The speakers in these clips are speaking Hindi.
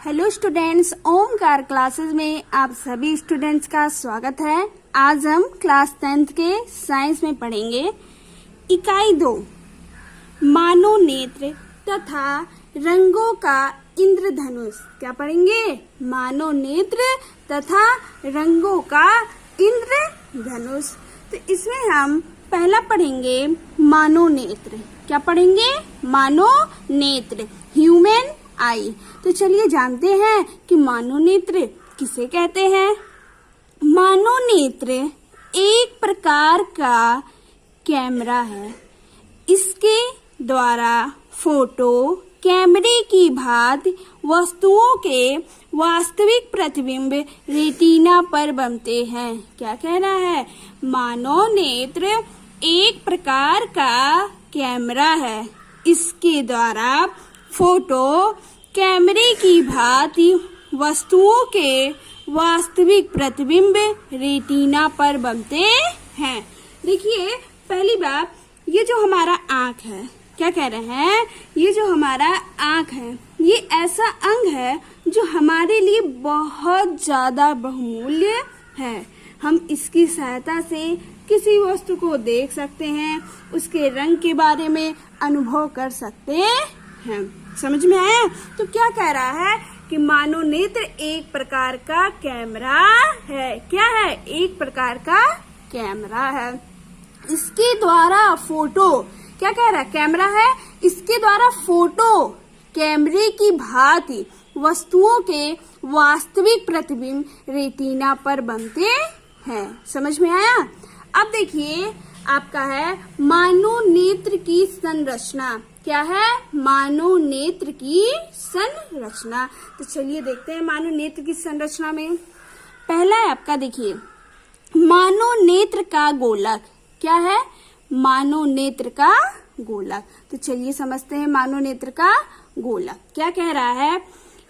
हेलो स्टूडेंट्स, ओमकार क्लासेस में आप सभी स्टूडेंट्स का स्वागत है। आज हम क्लास 10th के साइंस में पढ़ेंगे इकाई 2 मानव नेत्र तथा रंगों का इंद्रधनुष। क्या पढ़ेंगे? मानव नेत्र तथा रंगों का इंद्रधनुष। तो इसमें हम पहला पढ़ेंगे मानव नेत्र। क्या पढ़ेंगे? मानव नेत्र, ह्यूमन आई। तो चलिए जानते हैं कि मानव नेत्र किसे कहते हैं। मानव नेत्र एक प्रकार का कैमरा है। इसके द्वारा फोटो कैमरे की भांति वस्तुओं के वास्तविक प्रतिबिंब रेटिना पर बनते हैं। क्या कह रहा है? मानव नेत्र एक प्रकार का कैमरा है। इसके द्वारा फोटो कैमरे की भांति वस्तुओं के वास्तविक प्रतिबिंब रेटिना पर बनते हैं। देखिए, पहली बात, ये जो हमारा आँख है, क्या कह रहे हैं? ये जो हमारा आँख है, ये ऐसा अंग है जो हमारे लिए बहुत ज्यादा बहुमूल्य है। हम इसकी सहायता से किसी वस्तु को देख सकते हैं, उसके रंग के बारे में अनुभव कर सकते हैं। समझ में आया? तो क्या कह रहा है कि मानव नेत्र एक प्रकार का कैमरा है। क्या है? एक प्रकार का कैमरा है। इसके द्वारा फोटो, क्या कह रहा है? कैमरा है। इसके द्वारा फोटो कैमरे की भांति वस्तुओं के वास्तविक प्रतिबिंब रेटिना पर बनते हैं। समझ में आया? अब देखिए, आपका है मानव नेत्र की संरचना। क्या है? मानव नेत्र की संरचना। तो चलिए देखते हैं मानव नेत्र की संरचना में। पहला है आपका, देखिए, मानव नेत्र का गोलक। क्या है? मानव नेत्र का गोलक। तो चलिए समझते हैं मानव नेत्र का गोलक। क्या कह रहा है?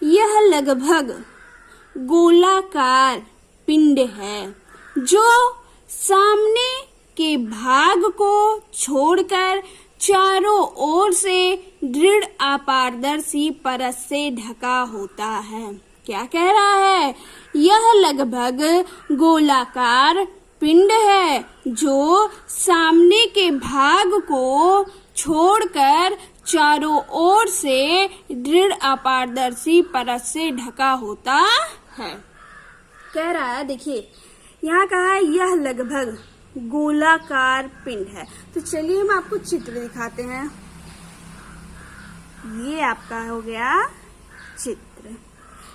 यह लगभग गोलाकार पिंड है जो सामने के भाग को छोड़कर चारों ओर से दृढ़ अपारदर्शी परत से ढका होता है। क्या कह रहा है? यह लगभग गोलाकार पिंड है जो सामने के भाग को छोड़कर चारों ओर से दृढ़ अपारदर्शी परत से ढका होता है। कह रहा है, देखिए यहाँ कहा है यह लगभग गोलाकार पिंड है। तो चलिए हम आपको चित्र दिखाते हैं। ये आपका हो गया चित्र।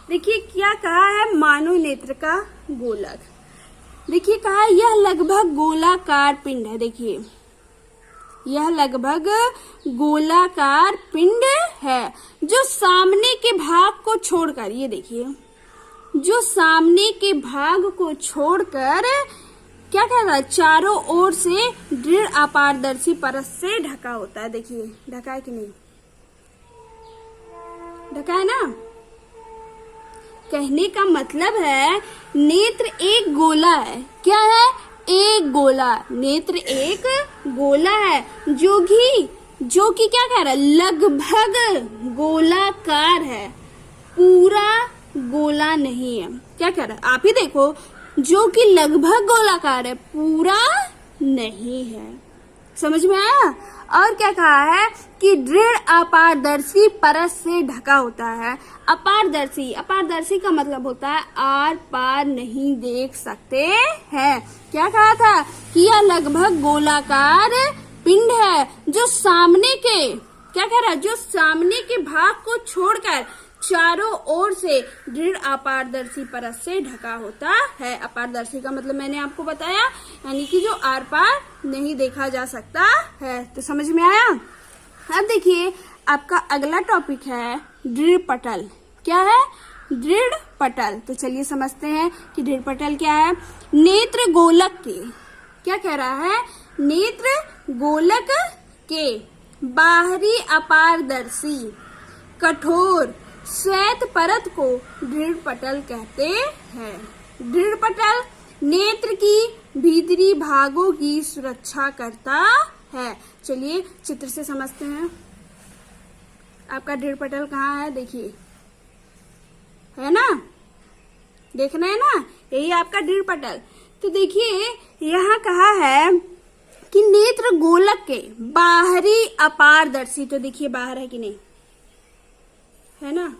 देखिए क्या कहा है? मानव नेत्र का गोलक। देखिए कहा है यह लगभग गोलाकार पिंड है। देखिए, यह लगभग गोलाकार पिंड है जो सामने के भाग को छोड़कर, ये देखिए, जो सामने के भाग को छोड़कर क्या कह रहा है? चारों ओर से दृढ़ अपारदर्शी परत से ढका होता है। देखिए, ढका है कि नहीं? ढका है ना? कहने का मतलब है नेत्र एक गोला है। क्या है? एक गोला। नेत्र एक गोला है जो कि क्या कह रहा है? लगभग गोलाकार है, पूरा गोला नहीं है। क्या कह रहा है? आप ही देखो, जो कि लगभग गोलाकार है, पूरा नहीं है। समझ में आया? और क्या कहा है कि दृढ़ अपारदर्शी परत से ढका होता है। अपारदर्शी, अपारदर्शी का मतलब होता है आर पार नहीं देख सकते हैं। क्या कहा था? कि यह लगभग गोलाकार पिंड है जो सामने के, क्या कह रहा है? जो सामने के भाग को छोड़कर चारों ओर से दृढ़ अपारदर्शी परत से ढका होता है। अपारदर्शी का मतलब मैंने आपको बताया, यानी कि जो आर पार नहीं देखा जा सकता है। तो समझ में आया? अब देखिए, आपका अगला टॉपिक है दृढ़ पटल। क्या है? दृढ़ पटल। तो चलिए समझते हैं कि दृढ़ पटल क्या है। नेत्र गोलक के, क्या कह रहा है? नेत्र गोलक के बाहरी अपारदर्शी कठोर श्वेत परत को दृढ़ पटल कहते हैं। दृढ़ पटल नेत्र की भीतरी भागों की सुरक्षा करता है। चलिए चित्र से समझते हैं। आपका दृढ़ पटल कहाँ है? देखिए, है ना, देख रहे हैं ना, यही आपका दृढ़ पटल। तो देखिए यहाँ कहा है कि नेत्र गोलक के बाहरी अपारदर्शी, तो देखिए बाहर है कि नहीं, है ना,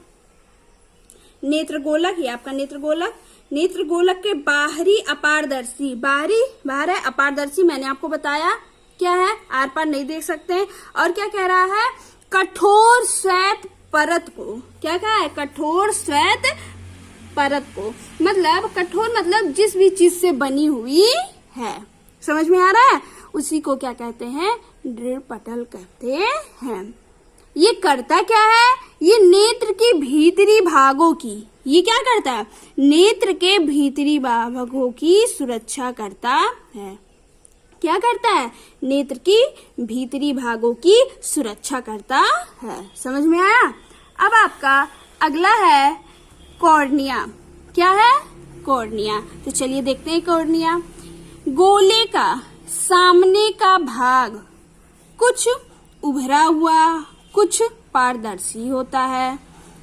नेत्र गोलक, ये आपका नेत्र गोलक, नेत्र गोलक के बाहरी अपारदर्शी, बाहर है, अपारदर्शी मैंने आपको बताया क्या है, आर पार नहीं देख सकते हैं। और क्या कह रहा है, कठोर श्वेत परत को, क्या कहा है, कठोर श्वेत परत को, मतलब कठोर मतलब जिस भी चीज से बनी हुई है, समझ में आ रहा है, उसी को क्या कहते हैं, दृढ़ पटल कहते हैं। ये करता क्या है, ये नेत्र के भीतरी भागों की, ये क्या करता है, नेत्र के भीतरी भागों की सुरक्षा करता है। क्या करता है, नेत्र की भीतरी भागों की सुरक्षा करता है। समझ में आया। अब आपका अगला है कॉर्निया। क्या है, कॉर्निया। तो चलिए देखते हैं कॉर्निया। गोले का सामने का भाग कुछ उभरा हुआ, कुछ पारदर्शी होता है,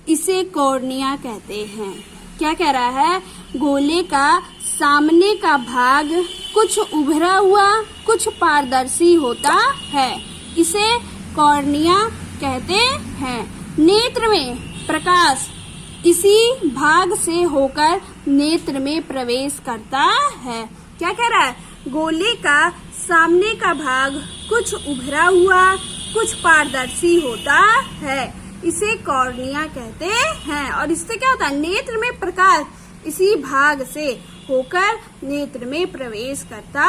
इसे कॉर्निया कहते हैं। क्या कह रहा है, गोले का सामने का भाग कुछ उभरा हुआ, कुछ पारदर्शी होता है, इसे कॉर्निया कहते हैं। नेत्र में प्रकाश इसी भाग से होकर नेत्र में प्रवेश करता है। क्या कह रहा है, गोले का सामने का भाग कुछ उभरा हुआ, कुछ पारदर्शी होता है, इसे कॉर्निया कहते हैं। और इससे क्या होता है, नेत्र में प्रकाश इसी भाग से होकर नेत्र में प्रवेश करता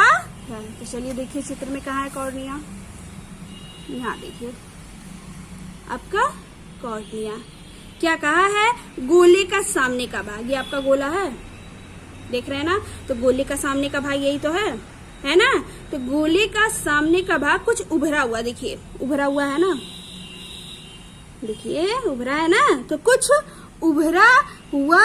है। तो चलिए देखिए चित्र में कहाँ है कॉर्निया, यहाँ देखिए आपका कॉर्निया। क्या कहा है, गोले का सामने का भाग, ये आपका गोला है, देख रहे हैं ना, तो गोले का सामने का भाग यही तो है ना। तो गोले का सामने का भाग कुछ उभरा हुआ, देखिए उभरा हुआ है ना, देखिए उभरा है ना, तो कुछ उभरा हुआ,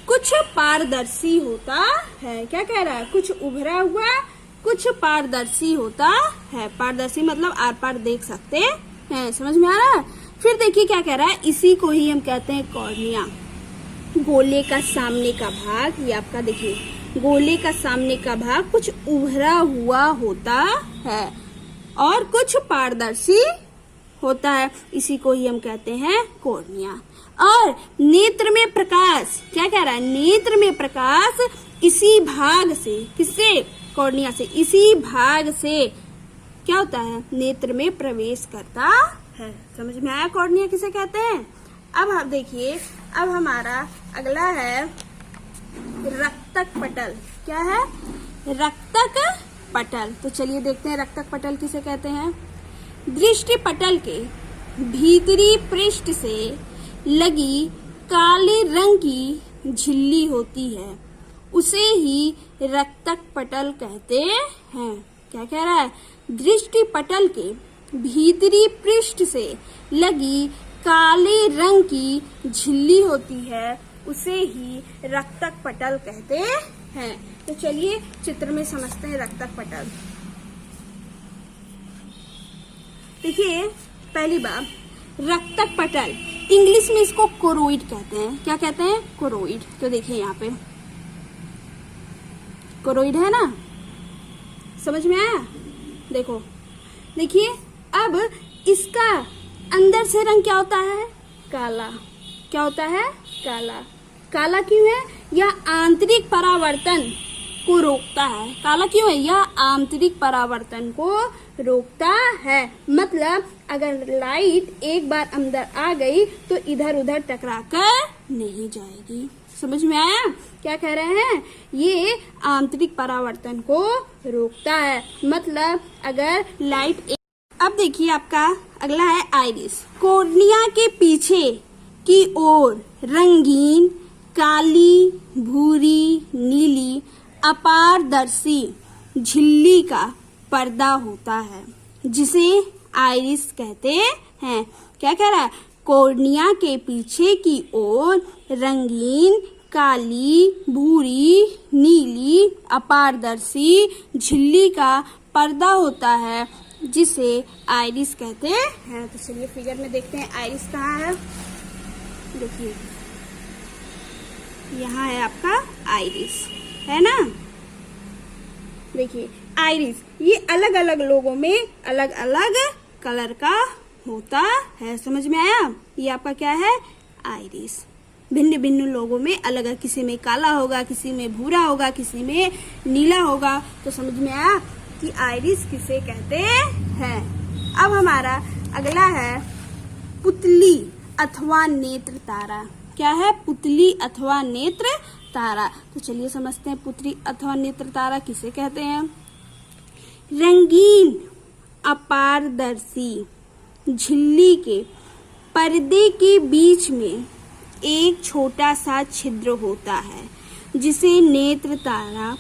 कुछ पारदर्शी होता है। क्या कह रहा है, कुछ उभरा हुआ, कुछ पारदर्शी होता है। पारदर्शी मतलब आर पार देख सकते हैं। समझ में आ रहा है। फिर देखिए क्या कह रहा है, इसी को ही हम कहते हैं कॉर्निया। गोले का सामने का भाग, ये आपका देखिए गोले का सामने का भाग कुछ उभरा हुआ होता है और कुछ पारदर्शी होता है, इसी को ही हम कहते हैं कॉर्निया। और नेत्र में प्रकाश, क्या कह रहा है, नेत्र में प्रकाश इसी भाग से, किससे, कॉर्निया से, इसी भाग से क्या होता है, नेत्र में प्रवेश करता है। समझ में आया कॉर्निया किसे कहते हैं। अब आप देखिए, अब हमारा अगला है रक्तक पटल। क्या है, रक्तक पटल। तो चलिए देखते हैं रक्तक पटल किसे कहते हैं। दृष्टि पटल के भीतरी पृष्ठ से लगी काले रंग की झिल्ली होती है, उसे ही रक्तक पटल कहते हैं। क्या कह रहा है, दृष्टि पटल के भीतरी पृष्ठ से लगी काले रंग की झिल्ली होती है, उसे ही रक्तक पटल कहते हैं। तो चलिए चित्र में समझते हैं रक्तक पटल। देखिए पहली बात, रक्तक पटल, इंग्लिश में इसको कोरोइड कहते हैं। क्या कहते हैं, कोरोइड। तो देखिए यहाँ पे कोरोइड है ना, समझ में आया। देखो देखिए, अब इसका अंदर से रंग क्या होता है, काला। क्या होता है, काला। काला क्यों है, यह आंतरिक परावर्तन को रोकता है। काला क्यों है, यह आंतरिक परावर्तन को रोकता है। मतलब अगर लाइट एक बार अंदर आ गई तो इधर उधर टकरा कर नहीं जाएगी। समझ में आया क्या कह रहे हैं, ये आंतरिक परावर्तन को रोकता है। मतलब अगर लाइट अब देखिए आपका अगला है आइरिस। कॉर्निया के पीछे की ओर रंगीन काली, भूरी, नीली अपारदर्शी झिल्ली का पर्दा होता है, जिसे आइरिस कहते हैं। क्या कह रहा है, कॉर्निया के पीछे की ओर रंगीन काली, भूरी, नीली अपारदर्शी झिल्ली का पर्दा होता है, जिसे आइरिस कहते हैं। तो चलिए फिगर में देखते हैं आइरिस कहाँ है। देखिए यहाँ है आपका आइरिस, है ना। देखिए आइरिस ये अलग अलग लोगों में अलग अलग कलर का होता है, समझ में आया। ये आपका क्या है, आइरिस। भिन्न भिन्न लोगों में अलग अलग, किसी में काला होगा, किसी में भूरा होगा, किसी में नीला होगा। तो समझ में आया कि आइरिस किसे कहते हैं। अब हमारा अगला है पुतली अथवा नेत्र तारा। क्या है, पुतली अथवा नेत्र तारा। तो चलिए समझते हैं पुतली अथवा नेत्र तारा किसे कहते हैं। रंगीन अपारदर्शी झिल्ली के पर्दे के बीच में एक छोटा सा छिद्र होता है जिसे नेत्र तारा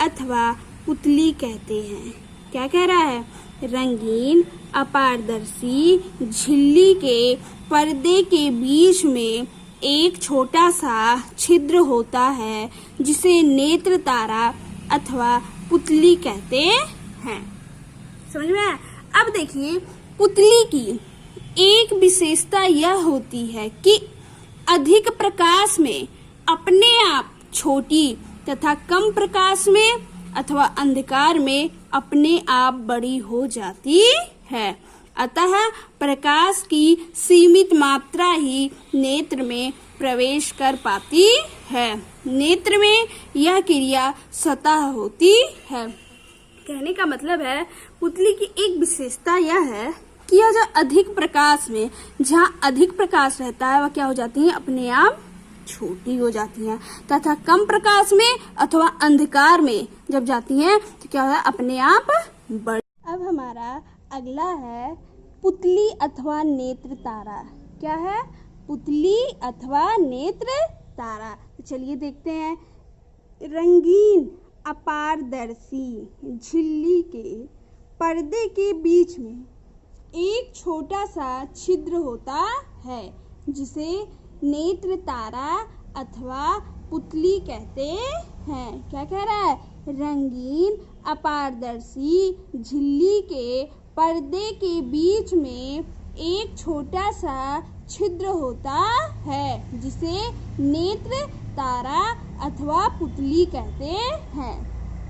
अथवा पुतली कहते हैं। क्या कह रहा है, रंगीन अपारदर्शी झिल्ली के पर्दे के बीच में एक छोटा सा छिद्र होता है जिसे नेत्र तारा अथवा पुतली कहते हैं। समझ में आया। अब देखिए पुतली की एक विशेषता यह होती है कि अधिक प्रकाश में अपने आप छोटी तथा कम प्रकाश में अथवा अंधकार में अपने आप बड़ी हो जाती है। अतः प्रकाश की सीमित मात्रा ही नेत्र में प्रवेश कर पाती है। नेत्र में यह क्रिया स्वतः होती है। कहने का मतलब है पुतली की एक विशेषता यह है कि यह जो अधिक प्रकाश में, जहाँ अधिक प्रकाश रहता है वह क्या हो जाती है, अपने आप छोटी हो जाती हैं, तथा कम प्रकाश में अथवा अंधकार में जब जाती हैं तो क्या है, अपने आप बड़ी। अब हमारा अगला है पुतली अथवा नेत्र तारा। क्या है, पुतली अथवा नेत्र तारा। तो चलिए देखते हैं। रंगीन अपारदर्शी झिल्ली के पर्दे के बीच में एक छोटा सा छिद्र होता है जिसे नेत्र तारा अथवा पुतली कहते हैं। क्या कह रहा है, रंगीन अपारदर्शी झिल्ली के पर्दे के बीच में एक छोटा सा छिद्र होता है जिसे नेत्र तारा अथवा पुतली कहते हैं।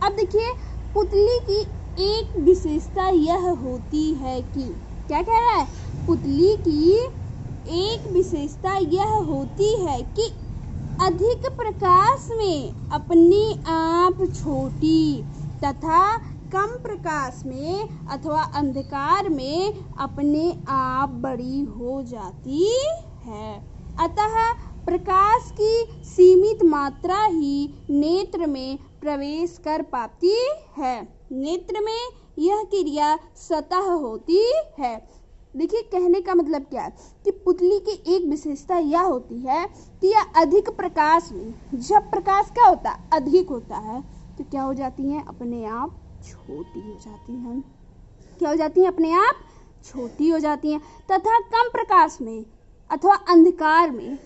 अब देखिए पुतली की एक विशेषता यह होती है कि, क्या कह रहा है, पुतली की एक विशेषता यह होती है कि अधिक प्रकाश में अपने आप छोटी तथा कम प्रकाश में अथवा अंधकार में अपने आप बड़ी हो जाती है। अतः प्रकाश की सीमित मात्रा ही नेत्र में प्रवेश कर पाती है। नेत्र में यह क्रिया स्वतः होती है। देखिए कहने का मतलब क्या है कि पुतली की एक विशेषता यह होती है कि यह अधिक प्रकाश में, जब प्रकाश क्या होता है, अधिक होता है, तो क्या हो जाती हैं, अपने आप छोटी हो जाती हैं। क्या हो जाती हैं, अपने आप छोटी हो जाती हैं। तथा कम प्रकाश में अथवा अंधकार में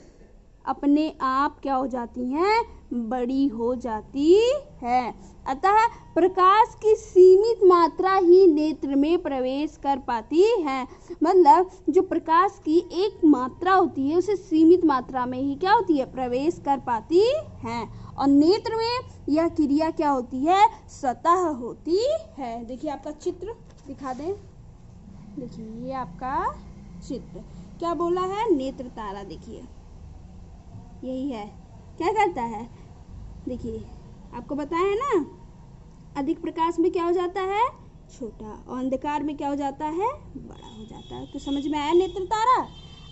अपने आप क्या हो जाती हैं, बड़ी हो जाती है। अतः प्रकाश की सीमित मात्रा ही नेत्र में प्रवेश कर पाती है। मतलब जो प्रकाश की एक मात्रा होती है उसे सीमित मात्रा में ही क्या होती है, प्रवेश कर पाती है। और नेत्र में यह क्रिया क्या होती है, स्वतः होती है। देखिए आपका चित्र दिखा दें। देखिए ये आपका चित्र क्या बोला है, नेत्र तारा। देखिए यही है, क्या करता है, देखिए आपको बताया है ना, अधिक प्रकाश में क्या हो जाता है, छोटा, और अंधकार में क्या हो जाता है, बड़ा हो जाता है। तो समझ में आया नेत्र तारा।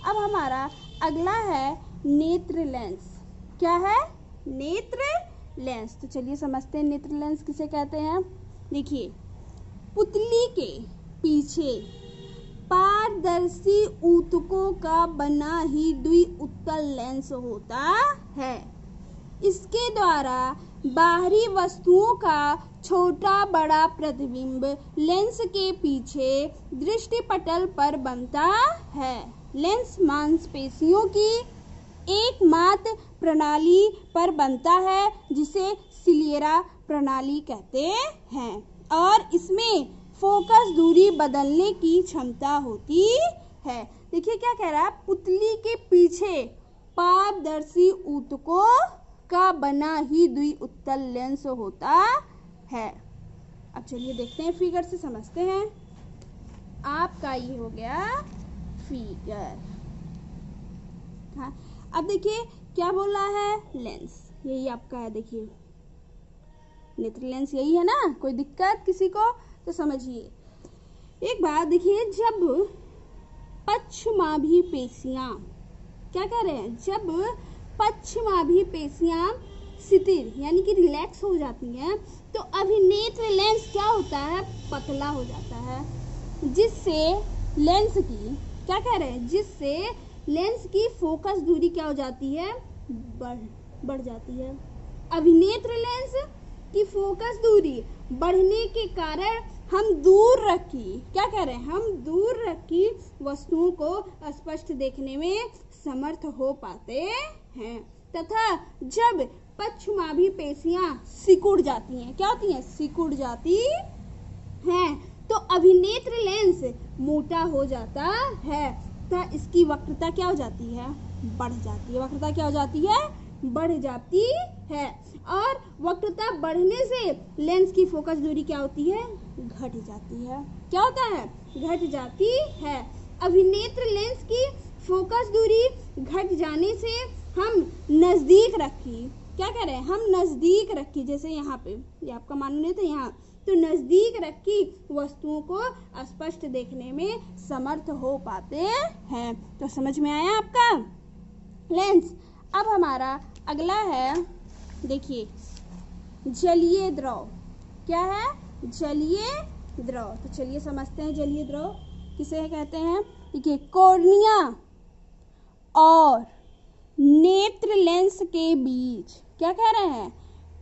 अब हमारा अगला है नेत्र लेंस। क्या है, नेत्र लेंस। तो चलिए समझते हैं नेत्र लेंस किसे कहते हैं। देखिए पुतली के पीछे पारदर्शी ऊतकों का बना ही द्विउत्तल लेंस होता है। इसके द्वारा बाहरी वस्तुओं का छोटा बड़ा प्रतिबिंब लेंस के पीछे दृष्टिपटल पर बनता है। लेंस मांसपेशियों की एकमात्र प्रणाली पर बनता है जिसे सिलियरा प्रणाली कहते हैं, और इसमें फोकस दूरी बदलने की क्षमता होती है। देखिए क्या कह रहा है, पुतली के पीछे पारदर्शी ऊतकों का बना ही द्विउत्तल लेंस होता है। अब चलिए देखते हैं फिगर से समझते हैं। आपका ये हो गया फिगर। हाँ, अब देखिए क्या बोल रहा है, लेंस, यही आपका है। देखिए नेत्र लेंस यही है ना, कोई दिक्कत किसी को तो समझिए। एक बात देखिए, जब पश्चिमाभी पेशियां, क्या कह रहे हैं, जब पश्चिमाभी पेशियां शिथिल यानी कि रिलैक्स हो जाती हैं तो अभिनेत्र लेंस क्या होता है, पतला हो जाता है, जिससे लेंस की, क्या कह रहे हैं, जिससे लेंस की फोकस दूरी क्या हो जाती है, बढ़ जाती है। अभिनेत्र लेंस की फोकस दूरी बढ़ने के कारण हम दूर रखी, क्या कह रहे हैं, हम दूर रखी वस्तुओं को स्पष्ट देखने में समर्थ हो पाते हैं, तथा जब पश्चिमाभी पेशियां सिकुड़ जाती हैं, क्या होती हैं, सिकुड़ जाती हैं, तो अभिनेत्र लेंस मोटा हो जाता है, तो इसकी वक्रता क्या हो जाती है, बढ़ जाती है। वक्रता क्या हो जाती है, बढ़ जाती है। और वक्रता बढ़ने से लेंस की फोकस दूरी क्या होती है, घट जाती है। क्या होता है, घट जाती है। अभिनेत्र लेंस की फोकस दूरी घट जाने से हम नजदीक रखी, क्या कह रहे हैं, हम नजदीक रखी, जैसे यहाँ पे ये आपका माननीय था यहाँ, तो नजदीक रखी वस्तुओं को स्पष्ट देखने में समर्थ हो पाते हैं। तो समझ में आया आपका लेंस। अब हमारा अगला है, देखिए जलीय द्रव। क्या है, जलीय द्रव। तो चलिए समझते हैं जलीय द्रव किसे कहते हैं। देखिए कॉर्निया और नेत्र लेंस के बीच, क्या कह रहे हैं,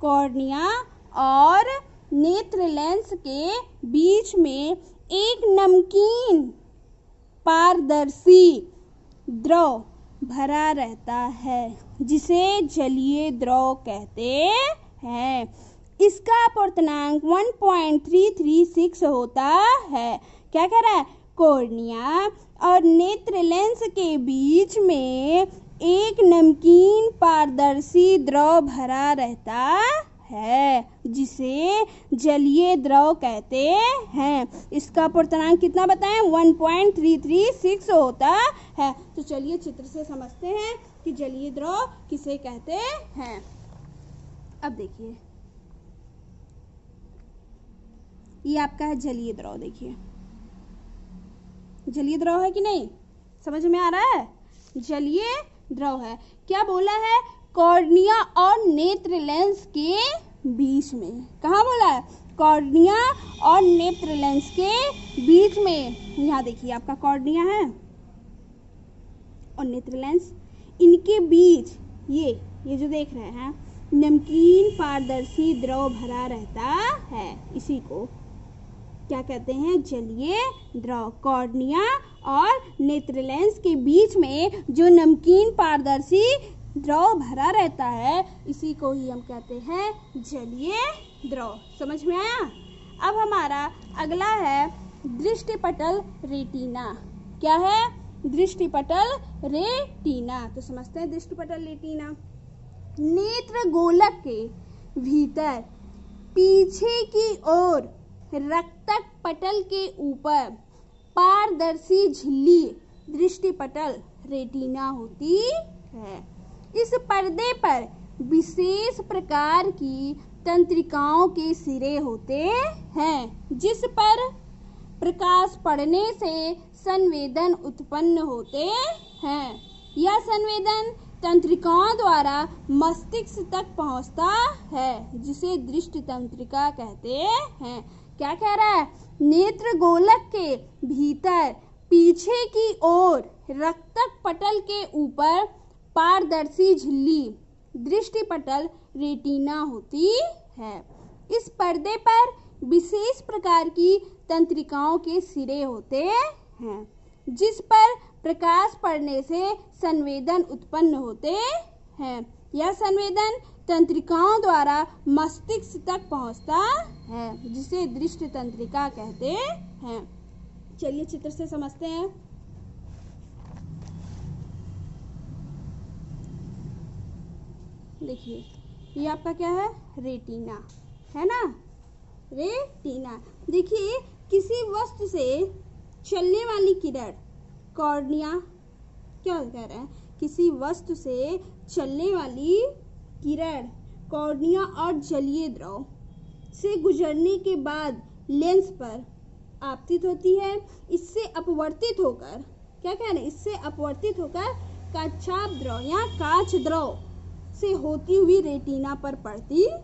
कॉर्निया और नेत्र लेंस के बीच में एक नमकीन पारदर्शी द्रव भरा रहता है, जिसे जलीय द्रव कहते हैं। इसका अपर्तनांक 1.336 होता है। क्या कह रहा है, कॉर्निया और नेत्र लेंस के बीच में एक नमकीन पारदर्शी द्रव भरा रहता है, जिसे जलीय द्रव कहते हैं। इसका अपर्तनांक कितना बताएं, 1.336 होता है। तो चलिए चित्र से समझते हैं कि जलीय द्रव किसे कहते हैं। अब देखिए ये आपका है जलीय द्रव। देखिए जलीय द्रव है कि नहीं, समझ में आ रहा है, जलीय द्रव है। क्या बोला है, कॉर्निया और नेत्र लेंस के बीच में। कहाँ बोला है, कॉर्निया और नेत्र लेंस के बीच में। यहाँ देखिए आपका कॉर्निया है और नेत्र लेंस, इनके बीच ये जो देख रहे हैं नमकीन पारदर्शी द्रव भरा रहता है, इसी को क्या कहते हैं, जलीय द्रव। कॉर्निया और नेत्र लेंस के बीच में जो नमकीन पारदर्शी द्रव भरा रहता है, इसी को ही हम कहते हैं जलीय द्रव। समझ में आया। अब हमारा अगला है दृष्टिपटल रेटिना। क्या है, दृष्टिपटल रेटिना। तो समझते हैं दृष्टिपटल रेटिना। नेत्र गोलक के भीतर पीछे की ओर रक्तक पटल के ऊपर पारदर्शी झिल्ली दृष्टिपटल रेटिना होती है। इस पर्दे पर विशेष प्रकार की तंत्रिकाओं के सिरे होते हैं, जिस पर प्रकाश पड़ने से संवेदन उत्पन्न होते हैं। यह संवेदन तंत्रिकाओं द्वारा मस्तिष्क तक पहुंचता है, जिसे दृष्टि तंत्रिका कहते हैं। क्या कह रहा है, नेत्र गोलक के भीतर पीछे की ओर रक्तक पटल के ऊपर पारदर्शी झिल्ली दृष्टिपटल रेटिना होती है। इस पर्दे पर विशेष प्रकार की तंत्रिकाओं के सिरे होते हैं, जिस पर प्रकाश पड़ने से संवेदन उत्पन्न होते हैं। यह संवेदन तंत्रिकाओं द्वारा मस्तिष्क तक पहुंचता है, जिसे दृष्टि तंत्रिका कहते हैं। चलिए चित्र से समझते हैं। देखिए ये आपका क्या है, रेटिना है ना, रेटिना। देखिए किसी वस्तु से चलने वाली किरण कॉर्निया, क्या कह रहे हैं, किसी वस्तु से चलने वाली किरण कॉर्निया और जलीय द्रव से गुजरने के बाद लेंस पर आपतित होती है। इससे अपवर्तित होकर, क्या कह रहे हैं, इससे अपवर्तित होकर काचाप द्रव या कांच द्रव से होती हुई रेटिना पर पड़ती है।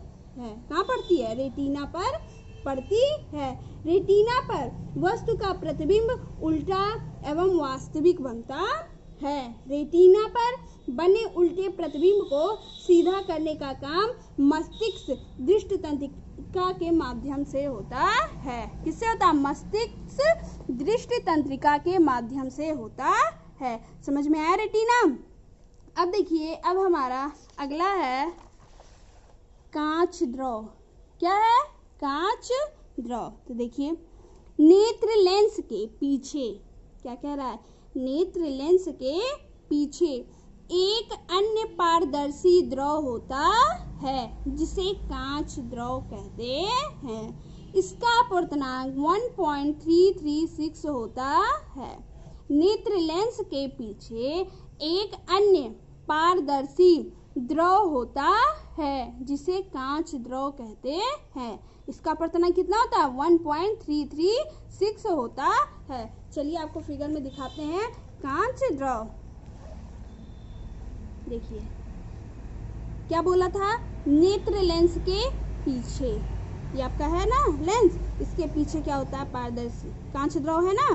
कहाँ पड़ती है, रेटिना पर पड़ती है। रेटिना पर वस्तु का प्रतिबिंब उल्टा एवं वास्तविक बनता है। रेटिना पर बने उल्टे प्रतिबिंब को सीधा करने का काम मस्तिष्क दृष्टि तंत्रिका के माध्यम से होता है। किससे होता है, मस्तिष्क दृष्टि तंत्रिका के माध्यम से होता है। समझ में आया रेटिना। अब देखिए, अब हमारा अगला है कांच द्रव। क्या है, कांच द्रव। तो देखिए नेत्र लेंस के पीछे, क्या कह रहा है, नेत्र लेंस के पीछे एक अन्य पारदर्शी द्रव होता है जिसे कांच द्रव कहते हैं। इसका अपवर्तनांक 1.336 होता है। नेत्र लेंस के पीछे एक अन्य पारदर्शी द्रव होता है जिसे कांच द्रव कहते हैं। इसका अपवर्तनांक कितना होता है, 1.336 होता है। चलिए आपको फिगर में दिखाते हैं कांच द्रव। देखिए क्या बोला था, नेत्र लेंस के पीछे, ये आपका है ना लेंस, इसके पीछे क्या होता है, पारदर्शी कांच द्रव है ना।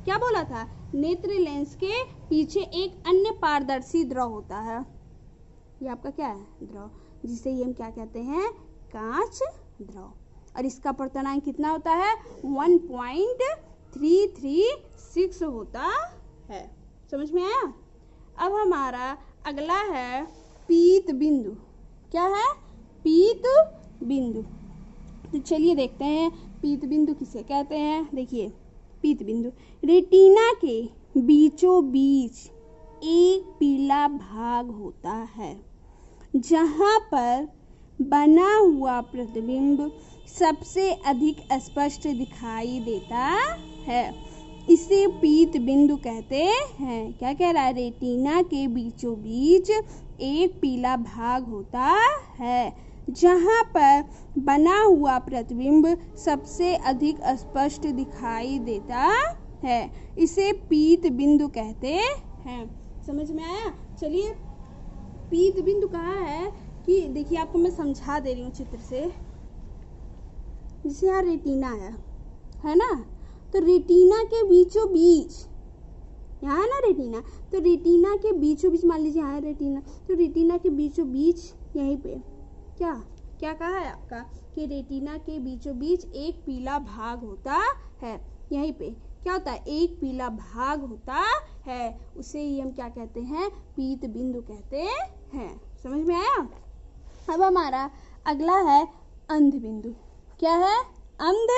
क्या बोला था, नेत्र लेंस के पीछे एक अन्य पारदर्शी द्रव होता है। ये आपका क्या है, द्रव, जिसे ये हम क्या कहते हैं, कांच द्रव। और इसका अपवर्तनांक कितना होता है, 1.336 होता है। समझ में आया। अब हमारा अगला है पीत बिंदु। क्या है, पीत बिंदु। तो चलिए देखते हैं पीत बिंदु किसे कहते हैं। देखिए पीत बिंदु, रेटिना के बीचों बीच एक पीला भाग होता है जहां पर बना हुआ प्रतिबिंब सबसे अधिक स्पष्ट दिखाई देता है। इसे पीत बिंदु कहते हैं। क्या कह रहा है, रेटिना के बीचों बीच एक पीला भाग होता है जहां पर बना हुआ प्रतिबिंब सबसे अधिक स्पष्ट दिखाई देता है। इसे पीत बिंदु कहते हैं। समझ में आया। चलिए पीत बिंदु कहाँ है कि देखिए आपको मैं समझा दे रही हूँ चित्र से। जैसे यहाँ रेटिना है ना, तो रेटिना के बीचों बीच, यहाँ है ना रेटिना, तो रेटिना के बीचों बीच, मान लीजिए यहाँ है रेटिना, तो रेटिना के बीचों बीच यहीं पे क्या क्या कहा है आपका कि रेटिना के बीचों बीच एक पीला भाग होता है। यहीं पे क्या होता है, एक पीला भाग होता है। उसे ही हम क्या कहते हैं, पीत बिंदु कहते हैं। समझ में आया। अब हमारा अगला है अंध बिंदु। क्या है, अंध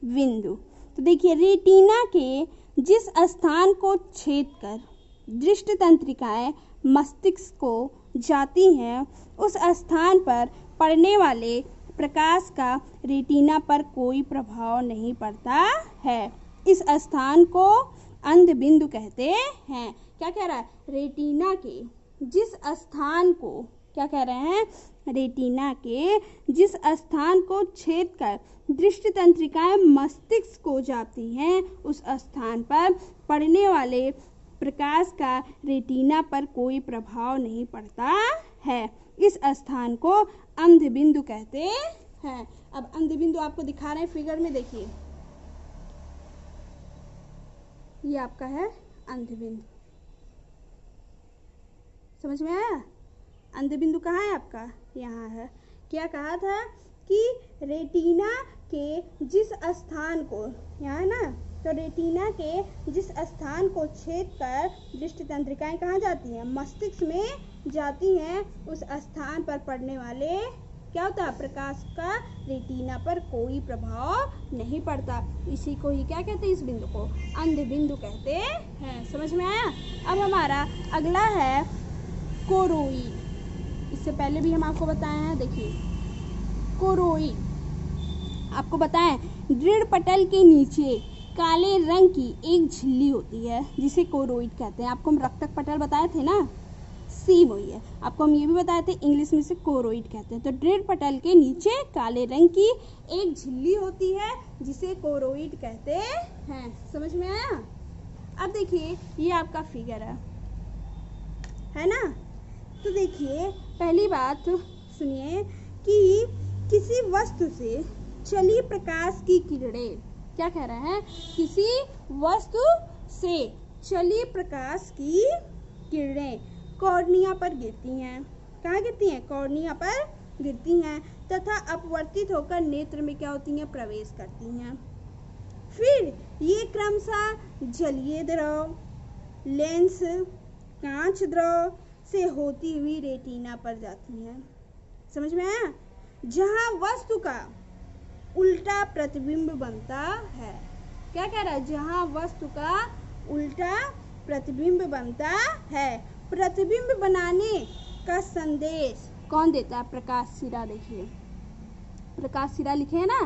बिंदु। तो देखिए रेटिना के जिस स्थान को छेद कर दृष्टि तंत्रिकाएं मस्तिष्क को जाती हैं, उस स्थान पर पड़ने वाले प्रकाश का रेटिना पर कोई प्रभाव नहीं पड़ता है। इस स्थान को अंध बिंदु कहते हैं। क्या कह रहा है, रेटिना के जिस स्थान को, क्या कह रहे हैं, रेटिना के जिस स्थान को छेद कर दृष्टि तंत्रिकाएं मस्तिष्क को जाती हैं, उस स्थान पर पड़ने वाले प्रकाश का रेटिना पर कोई प्रभाव नहीं पड़ता है। इस स्थान को अंध बिंदु कहते हैं। अब अंध बिंदु आपको दिखा रहे हैं फिगर में। देखिए ये आपका है अंध बिंदु। समझ में आया। अंध बिंदु कहाँ है आपका, यहाँ है। क्या कहा था कि रेटिना के जिस स्थान को, यहाँ है ना, तो रेटिना के जिस स्थान को छेद कर दृष्टि तंत्रिकाएं कहाँ जाती हैं, मस्तिष्क में जाती हैं, उस स्थान पर पड़ने वाले क्या होता है, प्रकाश का रेटिना पर कोई प्रभाव नहीं पड़ता। इसी को ही क्या कहते हैं, इस बिंदु को अंध बिंदु कहते हैं। समझ में आया। अब हमारा अगला है कोरोई। इससे पहले भी हम आपको बताए हैं। देखिए कोरोइड, आपको बताएं दृढ़ पटल के नीचे काले रंग की एक झिल्ली होती है जिसे कोरोइड कहते हैं। आपको हम रक्तक पटल बताए थे ना, सेम वही है। आपको हम ये भी बताए थे इंग्लिश में से कोरोइड कहते हैं। तो दृढ़ पटल के नीचे काले रंग की एक झिल्ली होती है जिसे कोरोइड कहते हैं। समझ में आया? अब देखिए ये आपका फिगर है ना। तो देखिए पहली बात सुनिए कि किसी वस्तु से चली प्रकाश की किरणें, क्या कह रहे हैं, किसी वस्तु से चली प्रकाश की किरणें कॉर्निया पर गिरती हैं। कहाँ गिरती हैं? कॉर्निया पर गिरती हैं तथा अपवर्तित होकर नेत्र में क्या होती हैं? प्रवेश करती हैं। फिर ये क्रमशः जलीय द्रव, लेंस, कांच द्रव से होती हुई रेटिना पर जाती हैं। समझ में आया? जहाँ वस्तु का उल्टा प्रतिबिंब बनता है। क्या कह रहा है? जहाँ वस्तु का उल्टा प्रतिबिंब बनता है। प्रतिबिंब बनाने का संदेश कौन देता है? प्रकाश सिरा। देखिए प्रकाश सिरा लिखे है ना,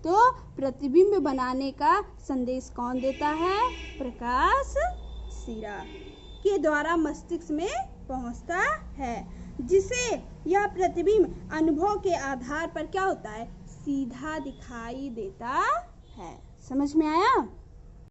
तो प्रतिबिंब बनाने का संदेश कौन देता है? प्रकाश सिरा के द्वारा मस्तिष्क में पहुंचता है, जिसे यह प्रतिबिंब अनुभव के आधार पर क्या होता है? सीधा दिखाई देता है। समझ में आया?